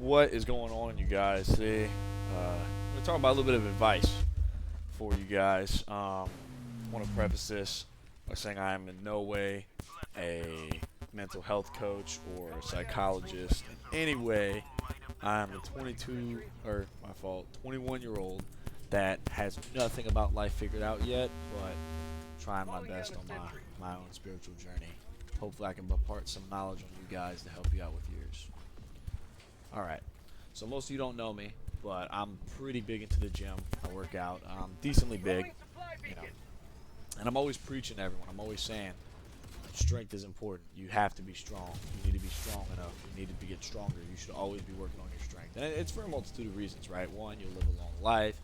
What is going on, you guys? Today, I'm going to talk about a little bit of advice for you guys. I want to preface this by saying I am in no way a mental health coach or a psychologist in any way. I am a 21-year-old that has nothing about life figured out yet, but trying my best on my own spiritual journey. Hopefully, I can impart some knowledge on you guys to help you out with yours. Alright, so most of you don't know me, but I'm pretty big into the gym. I work out. I'm decently big, you know. And I'm always preaching to everyone. I'm always saying, strength is important. You have to be strong. You need to be strong enough. You need to get stronger. You should always be working on your strength. And it's for a multitude of reasons, right? One, you'll live a long life.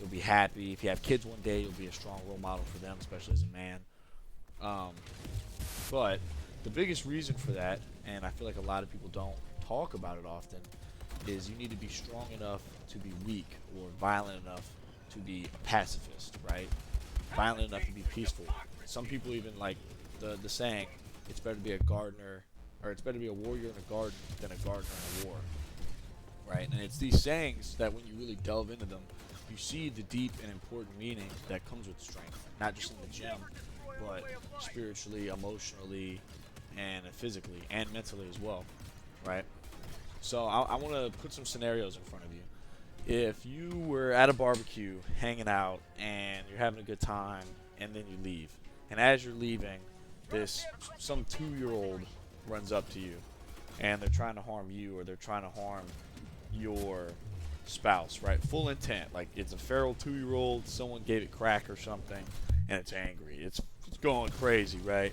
You'll be happy. If you have kids one day, you'll be a strong role model for them, especially as a man. But the biggest reason for that, and I feel like a lot of people don't talk about it often, is you need to be strong enough to be weak, or violent enough to be a pacifist, right? Violent enough to be peaceful. Some people even like the saying, it's better to be a gardener, or it's better to be a warrior in a garden than a gardener in a war, right? And it's these sayings that when you really delve into them, you see the deep and important meaning that comes with strength, not just in the gym, but spiritually, emotionally, and physically, and mentally as well, right? So I want to put some scenarios in front of you. If you were at a barbecue hanging out and you're having a good time and then you leave, and as you're leaving, some 2-year-old runs up to you and they're trying to harm you, or they're trying to harm your spouse, right? Full intent, like it's a feral 2-year-old, someone gave it crack or something, and it's angry. It's going crazy, right?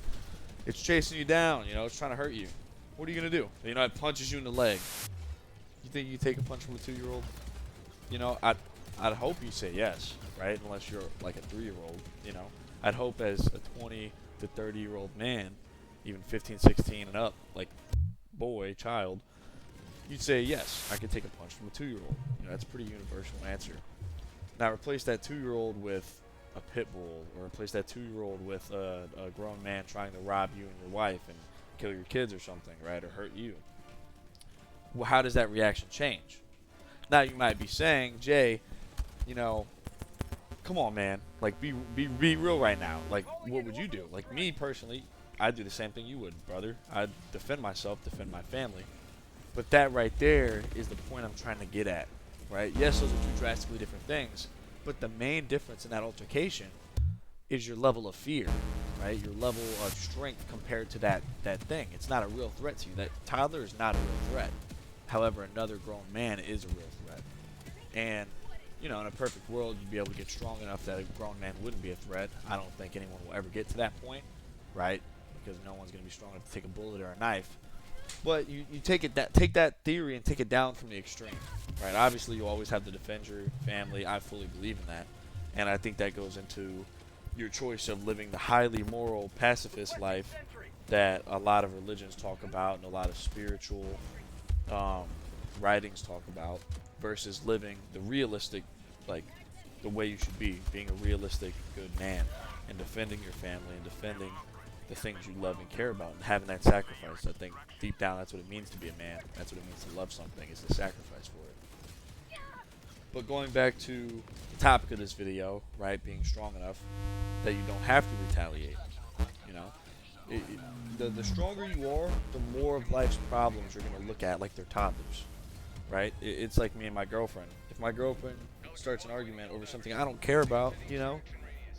It's chasing you down, it's trying to hurt you. What are you going to do? It punches you in the leg. You think you take a punch from a 2-year-old? I'd hope you say yes, right? Unless you're like a 3-year-old, I'd hope as a 20 to 30-year-old man, even 15, 16 and up, like child, you'd say yes, I could take a punch from a 2-year-old. That's a pretty universal answer. Now replace that 2-year-old with a pit bull, or replace that 2-year-old with a grown man trying to rob you and your wife and kill your kids or something, right, or hurt you. Well, how does that reaction change? Now you might be saying, Jay, come on, man, like be real right now. Like, what would you do? Like me personally, I'd do the same thing you would, brother. I'd defend myself, defend my family. But that right there is the point I'm trying to get at, right? Yes, those are two drastically different things, but the main difference in that altercation is your level of fear, right? Your level of strength compared to that thing. It's not a real threat to you. That toddler is not a real threat. However, another grown man is a real threat. And, in a perfect world, you'd be able to get strong enough that a grown man wouldn't be a threat. I don't think anyone will ever get to that point, right? Because no one's going to be strong enough to take a bullet or a knife. But you take that theory and take it down from the extreme, right? Obviously, you always have to defend your family. I fully believe in that. And I think that goes into your choice of living the highly moral pacifist life that a lot of religions talk about and a lot of spiritual writings talk about, versus living the realistic, like the way you should be, being a realistic good man and defending your family and defending the things you love and care about and having that sacrifice. I think deep down that's what it means to be a man. That's what it means to love something, is to sacrifice for it. But going back to the topic of this video, right, being strong enough that you don't have to retaliate. The stronger you are, the more of life's problems you're going to look at like they're toddlers, right? It's like me and my girlfriend. If my girlfriend starts an argument over something I don't care about,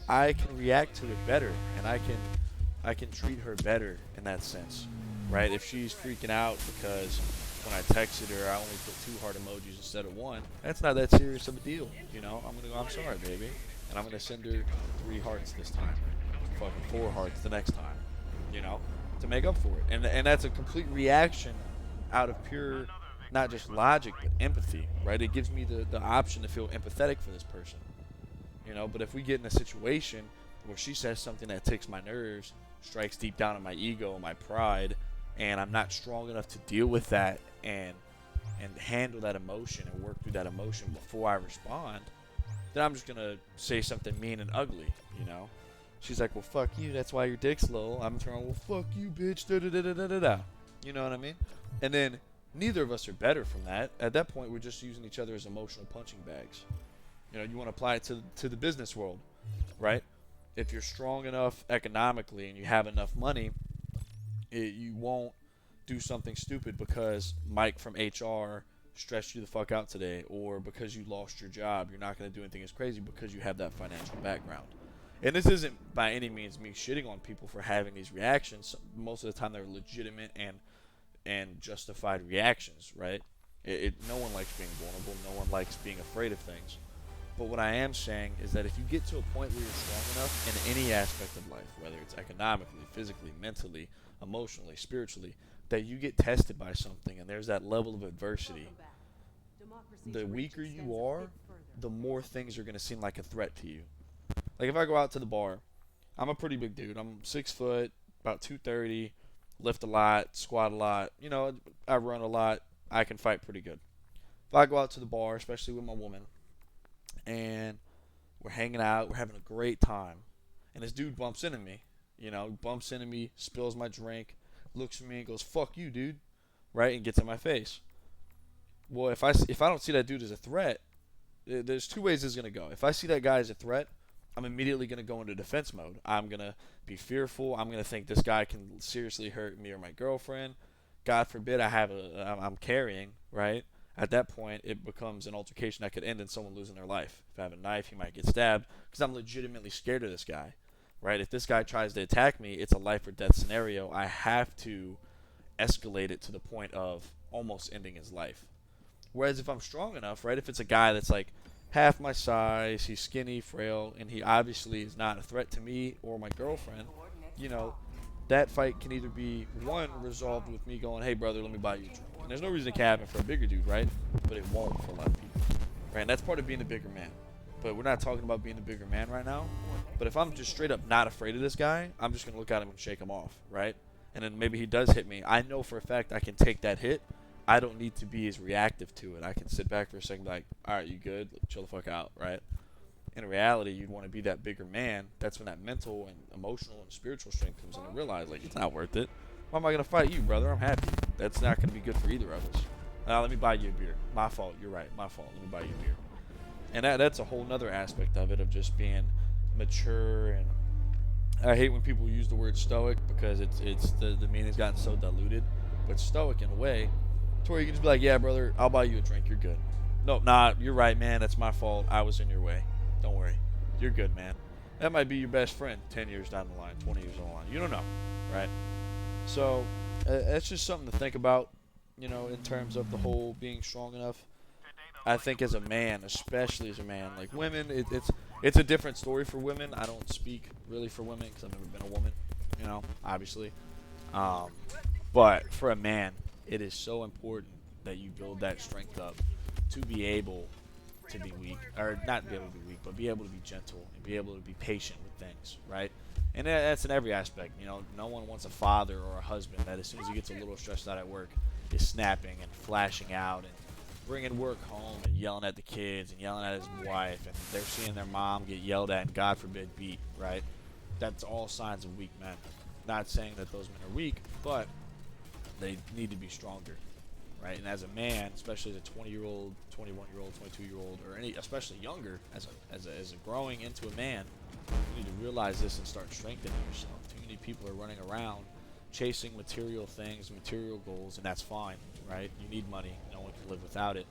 I can react to it better, and I can treat her better in that sense, right? If she's freaking out because when I texted her, I only put 2 heart emojis instead of 1, that's not that serious of a deal, I'm going to go, I'm sorry, baby. And I'm going to send her 3 hearts this time, fucking 4 hearts the next time, to make up for it. And that's a complete reaction out of pure, not just logic, but empathy, right? It gives me the option to feel empathetic for this person, But if we get in a situation where she says something that ticks my nerves, strikes deep down in my ego and my pride, and I'm not strong enough to deal with that and handle that emotion and work through that emotion before I respond, then I'm just going to say something mean and ugly, She's like, well, fuck you, that's why your dick's low. I'm turning, well, fuck you, bitch, da-da-da-da-da-da. You know what I mean? And then Neither of us are better from that. At that point, we're just using each other as emotional punching bags. You know, you want to apply it to the business world, right? If you're strong enough economically and you have enough money, you won't do something stupid because Mike from HR stressed you the fuck out today, or because you lost your job. You're not going to do anything as crazy because you have that financial background. And this isn't by any means me shitting on people for having these reactions. Most of the time, they're legitimate and justified reactions, right? No one likes being vulnerable. No one likes being afraid of things. But what I am saying is that if you get to a point where you're strong enough in any aspect of life, whether it's economically, physically, mentally, emotionally, spiritually, that you get tested by something and there's that level of adversity, the weaker you are, the more things are going to seem like a threat to you. Like if I go out to the bar, I'm a pretty big dude. I'm 6 foot, about 230, lift a lot, squat a lot. You know, I run a lot. I can fight pretty good. If I go out to the bar, especially with my woman, and we're hanging out, we're having a great time, and this dude bumps into me, spills my drink, looks at me and goes, "Fuck you, dude," right, and gets in my face. Well, if I don't see that dude as a threat, there's two ways this is gonna go. If I see that guy as a threat, I'm immediately gonna go into defense mode. I'm gonna be fearful. I'm gonna think this guy can seriously hurt me or my girlfriend. God forbid I'm carrying, right? At that point, it becomes an altercation that could end in someone losing their life. If I have a knife, he might get stabbed because I'm legitimately scared of this guy, right? If this guy tries to attack me, it's a life or death scenario. I have to escalate it to the point of almost ending his life. Whereas if I'm strong enough, right, if it's a guy that's like half my size, he's skinny, frail, and he obviously is not a threat to me or my girlfriend, that fight can either be, one, resolved with me going, "Hey, brother, let me buy you a drink." And there's no reason it can happen for a bigger dude, right? But it won't for a lot of people, right? And that's part of being the bigger man. But we're not talking about being the bigger man right now. But if I'm just straight up not afraid of this guy, I'm just going to look at him and shake him off, right? And then maybe he does hit me. I know for a fact I can take that hit. I don't need to be as reactive to it. I can sit back for a second and be like, "All right, you good? Chill the fuck out," right? In reality, you'd want to be that bigger man. That's when that mental and emotional and spiritual strength comes in to realize, like, it's not worth it. Why am I going to fight you, brother? I'm happy. That's not going to be good for either of us. Let me buy you a beer. My fault. You're right. My fault. Let me buy you a beer. And that's a whole nother aspect of it, of just being mature. And I hate when people use the word stoic because the meaning's gotten so diluted. But stoic in a way to where you can just be like, "Yeah, brother, I'll buy you a drink. You're good." "No, nah, you're right, man. That's my fault. I was in your way. Don't worry. You're good, man." That might be your best friend 10 years down the line, 20 years down the line. You don't know, right? So that's just something to think about, in terms of the whole being strong enough. I think as a man, especially as a man, like women, it's a different story for women. I don't speak really for women because I've never been a woman, obviously. But for a man, it is so important that you build that strength up to be able to be weak, or not be able to be weak, but be able to be gentle and be able to be patient with things, right? And that's in every aspect. No one wants a father or a husband that as soon as he gets a little stressed out at work is snapping and flashing out and bringing work home and yelling at the kids and yelling at his wife, and they're seeing their mom get yelled at and, God forbid, beat, right? That's all signs of weak men. Not saying that those men are weak, but they need to be stronger, right? And as a man, especially as a 20-year-old, 21-year-old, 22-year-old, or especially younger, as a growing into a man, you need to realize this and start strengthening yourself. Too many people are running around chasing material things, material goals, and that's fine, right? You need money. No one can live without it.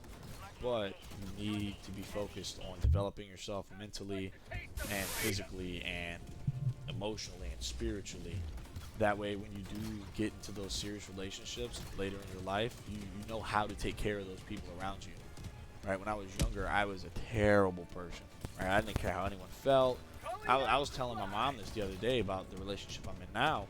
But you need to be focused on developing yourself mentally and physically and emotionally and spiritually. That way, when you do get into those serious relationships later in your life, you know how to take care of those people around you. Right? When I was younger, I was a terrible person. Right? I didn't care how anyone felt. I was telling my mom this the other day about the relationship I'm in now.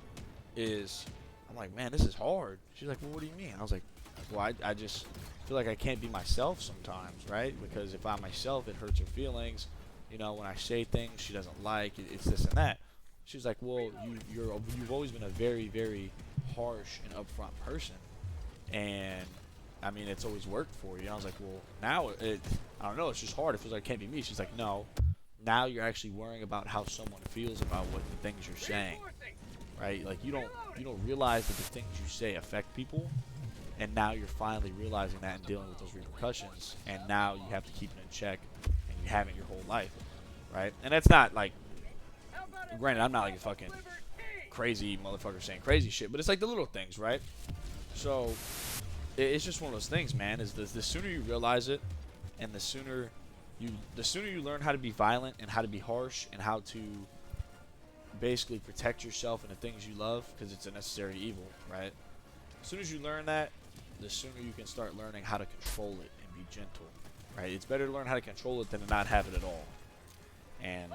I'm like, "Man, this is hard." She's like, "Well, what do you mean?" I was like, "Well, I just feel like I can't be myself sometimes, right? Because if I'm myself, it hurts her feelings. When I say things she doesn't like, it's this and that." She's like, "Well, you've always been a very, very harsh and upfront person, and I mean, it's always worked for you." And I was like, "Well, now I don't know. It's just hard. It feels like it can't be me." She's like, "No, now you're actually worrying about how someone feels about what the things you're saying, right? Like you don't realize that the things you say affect people and now you're finally realizing that and dealing with those repercussions, and now you have to keep it in check, and you haven't your whole life, right? And that's not like, granted, I'm not like a fucking crazy motherfucker saying crazy shit, but it's like the little things, right? So it's just one of those things, man. Is the sooner you realize it, and the sooner you learn how to be violent and how to be harsh and how to basically protect yourself and the things you love, because it's a necessary evil, right? As soon as you learn that, the sooner you can start learning how to control it and be gentle, right? It's better to learn how to control it than to not have it at all. And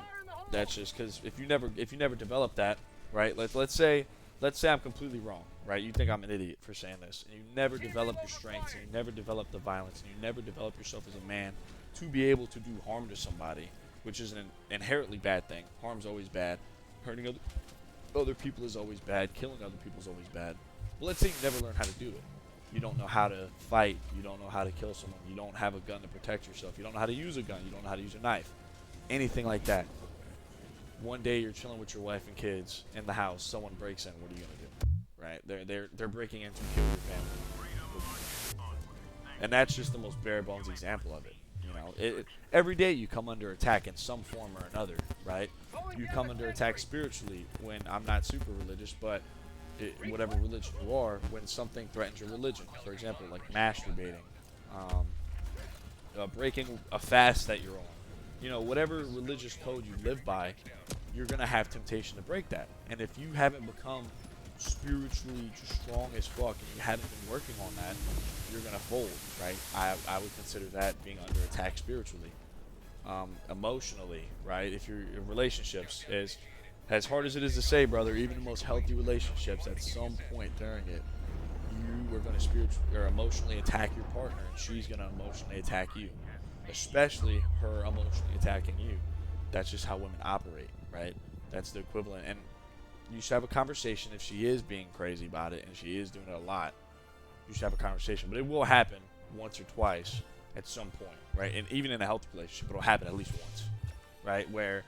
that's just because if you never develop that, right? Let's say I'm completely wrong, right? You think I'm an idiot for saying this, and you never develop your strengths, and you never develop the violence, and you never develop yourself as a man to be able to do harm to somebody, which is an inherently bad thing. Harm's always bad. Hurting other people is always bad. Killing other people is always bad. Well, let's say you never learn how to do it. You don't know how to fight. You don't know how to kill someone. You don't have a gun to protect yourself. You don't know how to use a gun. You don't know how to use a knife. Anything like that. One day you're chilling with your wife and kids in the house. Someone breaks in. What are you gonna do? Right? They're breaking in to kill your family. And that's just the most bare bones example of it. You know, every day you come under attack in some form or another, right? You come under attack spiritually when I'm not super religious, but whatever religion you are, when something threatens your religion. For example, like masturbating, breaking a fast that you're on. You know, whatever religious code you live by, you're going to have temptation to break that. And if you haven't become spiritually strong as fuck and you haven't been working on that, you're going to fold, right? I would consider that being under attack spiritually. Emotionally, right? If you're in relationships, as hard as it is to say, brother, even the most healthy relationships, at some point during it, you are going to spiritually or emotionally attack your partner, and she's going to emotionally attack you, especially her emotionally attacking you. That's just how women operate, right? That's the equivalent. And you should have a conversation if she is being crazy about it and she is doing it a lot. You should have a conversation, but it will happen once or twice at some point, right? And even in a healthy relationship, it'll happen at least once, right? Where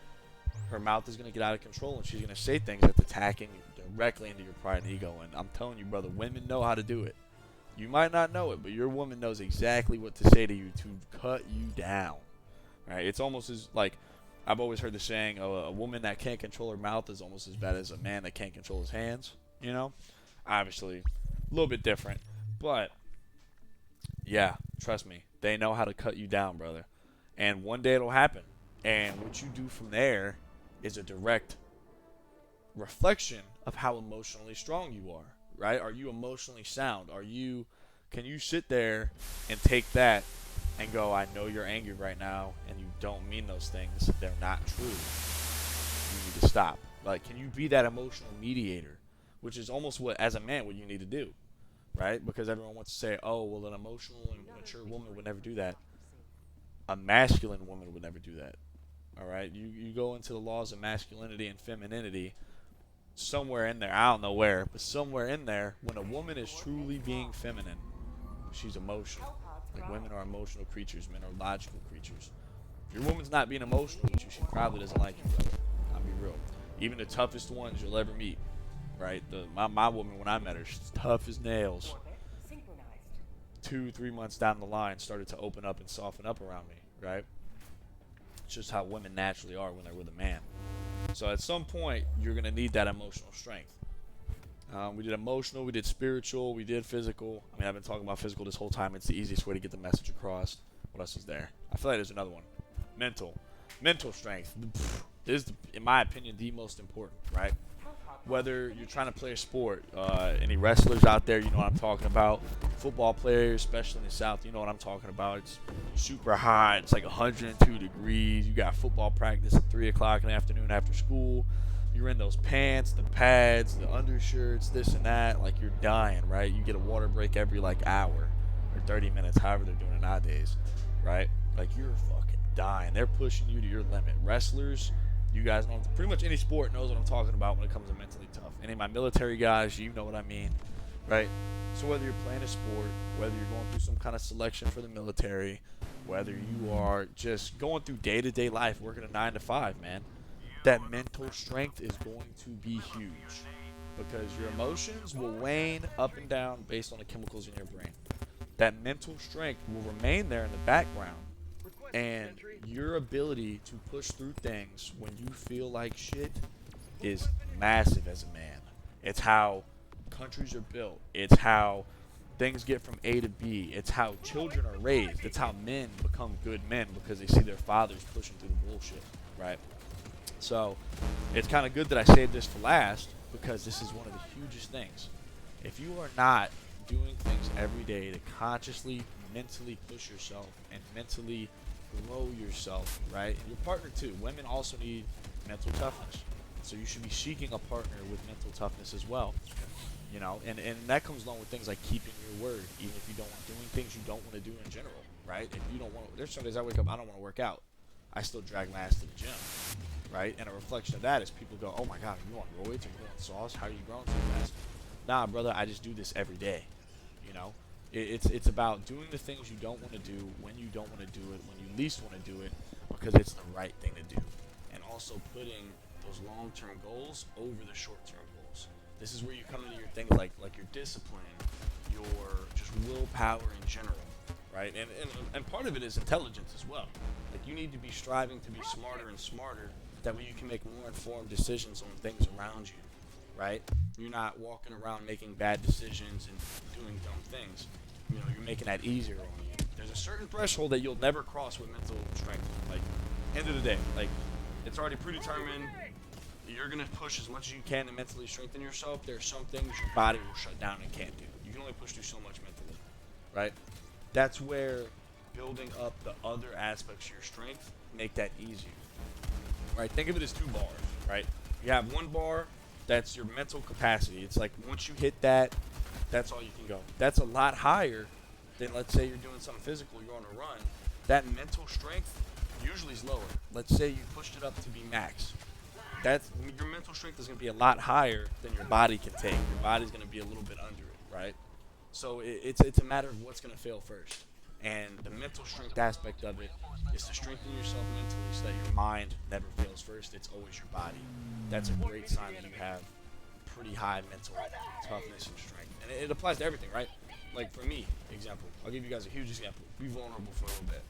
her mouth is going to get out of control and she's going to say things that's attacking you directly into your pride and ego. And I'm telling you, brother, women know how to do it. You might not know it, but your woman knows exactly what to say to you to cut you down, right? It's almost as like, I've always heard the saying, a woman that can't control her mouth is almost as bad as a man that can't control his hands, you know? Obviously, a little bit different, but yeah, trust me, they know how to cut you down, brother. And one day it'll happen. And what you do from there is a direct reflection of how emotionally strong you are, right? Are you emotionally sound? Can you sit there and take that and go, I know you're angry right now and you don't mean those things. They're not true. You need to stop. Like, can you be that emotional mediator? Which is almost what, as a man, what you need to do, right? Because everyone wants to say, oh, well, an emotional and mature woman would never do that. A masculine woman would never do that. All right? You go into the laws of masculinity and femininity, somewhere in there, I don't know where, but somewhere in there, when a woman is truly being feminine, she's emotional. Like, women are emotional creatures. Men are logical creatures. If your woman's not being emotional with you, she probably doesn't like you, brother. I'll be real. Even the toughest ones you'll ever meet, right? My woman, when I met her, she's tough as nails. 2-3 months down the line, started to open up and soften up around me, right? It's just how women naturally are when they're with a man. So at some point, you're going to need that emotional strength. We did emotional, we did spiritual, we did physical. I mean, I've been talking about physical this whole time. It's the easiest way to get the message across. What else is there? I feel like there's another one. Mental strength is, in my opinion, the most important, right? Whether you're trying to play a sport, any wrestlers out there, you know what I'm talking about. Football players, especially in the South, you know what I'm talking about. It's super hot. It's like 102 degrees. You got football practice at 3 o'clock in the afternoon after school. You're in those pants, the pads, the undershirts, this and that. Like, you're dying, right? You get a water break every, like, hour or 30 minutes, however they're doing it nowadays, right? Like, you're fucking dying. They're pushing you to your limit. Wrestlers, you guys know, pretty much any sport knows what I'm talking about when it comes to mentally tough. Any of my military guys, you know what I mean, right? So whether you're playing a sport, whether you're going through some kind of selection for the military, whether you are just going through day-to-day life, working a 9 to 5, man, that mental strength is going to be huge. because your emotions will wane up and down based on the chemicals in your brain. That mental strength will remain there in the background, and your ability to push through things when you feel like shit is massive as a man. It's how countries are built. It's how things get from A to B. It's how children are raised. It's how men become good men because they see their fathers pushing through the bullshit, right? So it's kind of good that I saved this for last because this is one of the hugest things. If you are not doing things every day to consciously, mentally push yourself and mentally grow yourself, right? And your partner too. Women also need mental toughness. So you should be seeking a partner with mental toughness as well. You know, and that comes along with things like keeping your word, even if you don't want doing things you don't want to do in general, right? If you don't want to, there's some days I wake up, I don't want to work out. I still drag my ass to the gym, right? And a reflection of that is people go, oh my God, are you on roids? Are you on sauce? How are you growing so fast? Nah, brother, I just do this every day, you know? It's about doing the things you don't want to do when you don't want to do it, when you least want to do it, because it's the right thing to do. And also putting those long-term goals over the short-term goals. This is where you come into your things like your discipline, your just willpower in general, right? And part of it is intelligence as well. Like you need to be striving to be smarter and smarter. That way you can make more informed decisions on things around you, right? You're not walking around making bad decisions and doing dumb things. You know, you're making that easier on you. There's a certain threshold that you'll never cross with mental strength. Like, end of the day, like it's already predetermined. You're going to push as much as you can to mentally strengthen yourself. There are some things your body will shut down and can't do. You can only push through so much mentally, right? That's where building up the other aspects of your strength make that easier, right? Think of it as two bars, right? You have one bar that's your mental capacity. It's like once you hit that, that's all you can go. That's a lot higher than, let's say you're doing something physical, you're on a run. That mental strength usually is lower. Let's say you pushed it up to be max. That's your mental strength is going to be a lot higher than your body can take. Your body's going to be a little bit under it, right? So it's a matter of what's going to fail first. And the mental strength aspect of it is to strengthen yourself mentally so that your mind never fails first. It's always your body. That's a great sign that you have pretty high mental toughness and strength. And it applies to everything, right? Like for me, example. I'll give you guys a huge example. Be vulnerable for a little bit.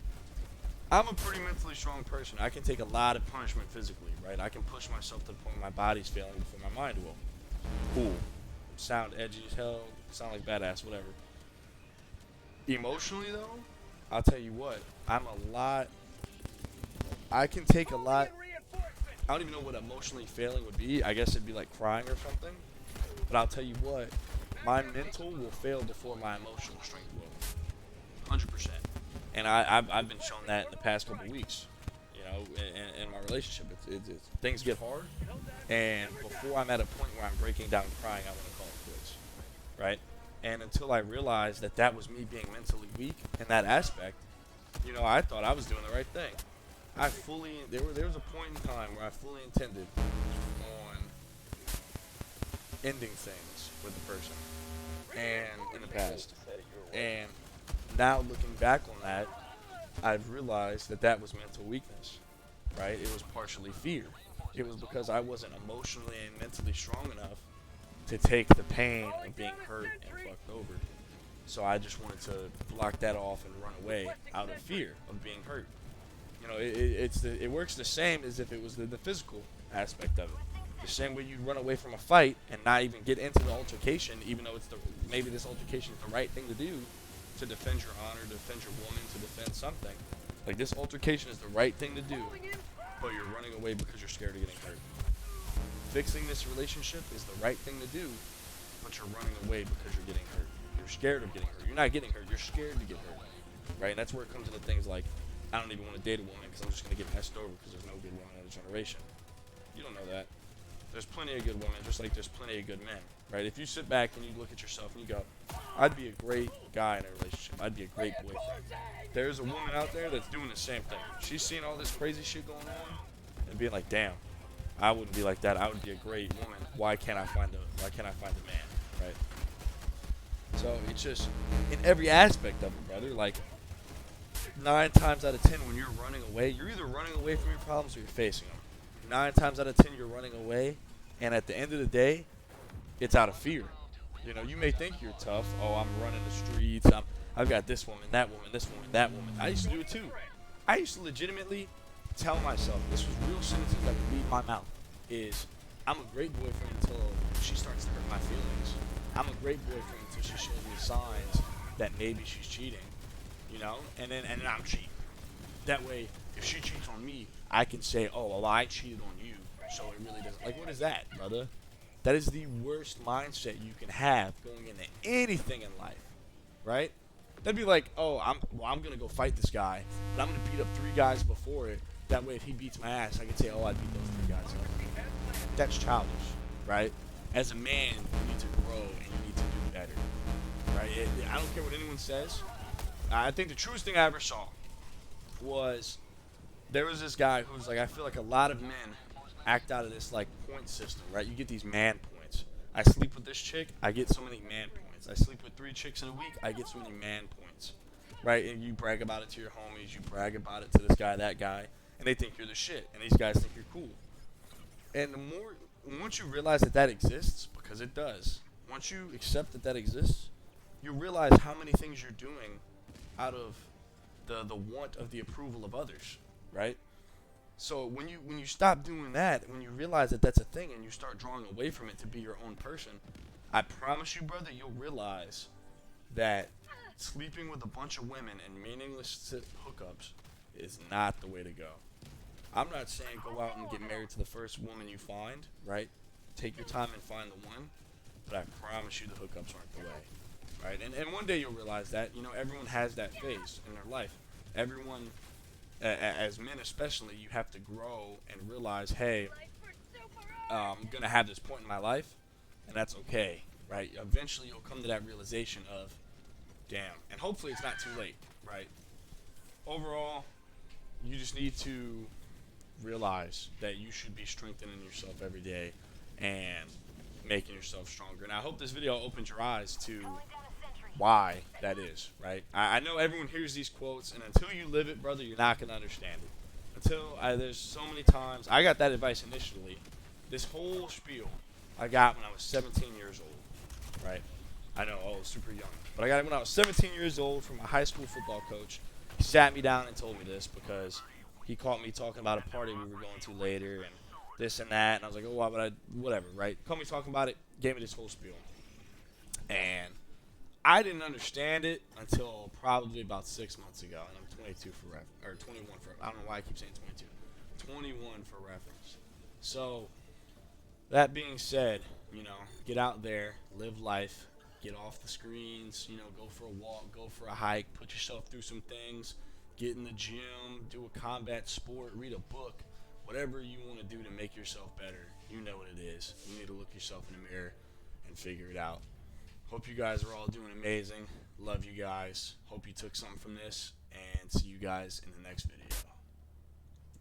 I'm a pretty mentally strong person. I can take a lot of punishment physically, right? I can push myself to the point where my body's failing before my mind will. Cool. Sound edgy as hell. Sound like badass, whatever. Emotionally, though, I'll tell you what. I can take a lot. I don't even know what emotionally failing would be. I guess it'd be like crying or something. But I'll tell you what. My mental will fail before my emotional strength will. 100%. And I've been shown that in the past couple weeks, you know, in my relationship. It's things get hard, and before I'm at a point where I'm breaking down and crying, I want to call it quits, right? And until I realized that was me being mentally weak in that aspect, you know, I thought I was doing the right thing. There was a point in time where I fully intended on ending things with the person, and in the past, and now looking back on that, I've realized that was mental weakness, right? It was partially fear. It was because I wasn't emotionally and mentally strong enough to take the pain of being hurt and fucked over. So I just wanted to block that off and run away out of fear of being hurt. You know, it works the same as if it was the physical aspect of it. The same way you'd run away from a fight and not even get into the altercation, even though maybe this altercation is the right thing to do, to defend your honor, to defend your woman, to defend something. Like, this altercation is the right thing to do, but you're running away because you're scared of getting hurt. Fixing this relationship is the right thing to do, but you're running away because you're getting hurt. You're scared of getting hurt. You're not getting hurt. You're scared to get hurt, right? And that's where it comes into things like, I don't even want to date a woman because I'm just going to get messed over because there's no good woman in the generation. You don't know that. There's plenty of good women, just like there's plenty of good men, right? If you sit back and you look at yourself and you go, I'd be a great guy in a relationship. I'd be a great boyfriend. There's a woman out there that's doing the same thing. She's seeing all this crazy shit going on and being like, damn, I wouldn't be like that. I would be a great woman. Why can't I find a man, right? So it's just in every aspect of it, brother. Like 9 times out of 10 when you're running away, you're either running away from your problems or you're facing them. 9 times out of 10 you're running away, and at the end of the day, It's out of fear. You know, you may think you're tough. Oh, I'm running the streets. I've got this woman, that woman, this woman, that woman. I used to do it too. I used to legitimately tell myself, this was real sentences that would leave my mouth, is I'm a great boyfriend until she starts to hurt my feelings. I'm a great boyfriend until she shows me signs that maybe she's cheating, you know, and then I'm cheating. That way, if she cheats on me, I can say, oh, well, I cheated on you, so it really doesn't. Like, what is that, brother? That is the worst mindset you can have going into anything in life, right? That'd be like, oh, I'm gonna go fight this guy, but I'm gonna beat up 3 guys before it. That way, if he beats my ass, I can say, oh, I beat those 3 guys up. That's childish, right? As a man, you need to grow and you need to do better, right? I don't care what anyone says. I think the truest thing I ever saw was there was this guy who was like, I feel like a lot of men act out of this like point system, right? You get these man points. I sleep with this chick, I get so many man points. I sleep with 3 chicks in a week, I get so many man points, right? And you brag about it to your homies, you brag about it to this guy, that guy, and they think you're the shit, and these guys think you're cool. And once you realize that that exists, because it does, once you accept that that exists, you realize how many things you're doing out of the want of the approval of others, right? So when you stop doing that, when you realize that that's a thing and you start drawing away from it to be your own person, I promise you, brother, you'll realize that sleeping with a bunch of women and meaningless hookups is not the way to go. I'm not saying go out and get married to the first woman you find, right? Take your time and find the one, but I promise you the hookups aren't the way, right? And one day you'll realize that, you know, everyone has that phase in their life. Everyone, as men especially, you have to grow and realize, hey, I'm going to have this point in my life, and that's okay, right? Eventually you'll come to that realization of, damn, and hopefully it's not too late, right? Overall, you just need to realize that you should be strengthening yourself every day and making yourself stronger. And I hope this video opens your eyes to why that is, right? I know everyone hears these quotes, and until you live it, brother, you're not going to understand it. There's so many times, I got that advice initially. This whole spiel I got when I was 17 years old, right? I know, super young. But I got it when I was 17 years old from a high school football coach. He sat me down and told me this because he caught me talking about a party we were going to later and this and that. And I was like, oh, why would I? Whatever, right? Caught me talking about it, gave me this whole spiel. And I didn't understand it until probably about 6 months ago. And I'm 22 for or 21 for, I don't know why I keep saying 22. 21 for reference. So, that being said, you know, get out there, live life, get off the screens, you know, go for a walk, go for a hike, put yourself through some things. Get in the gym, do a combat sport, read a book, whatever you want to do to make yourself better. You know what it is. You need to look yourself in the mirror and figure it out. Hope you guys are all doing amazing. Love you guys. Hope you took something from this, and see you guys in the next video.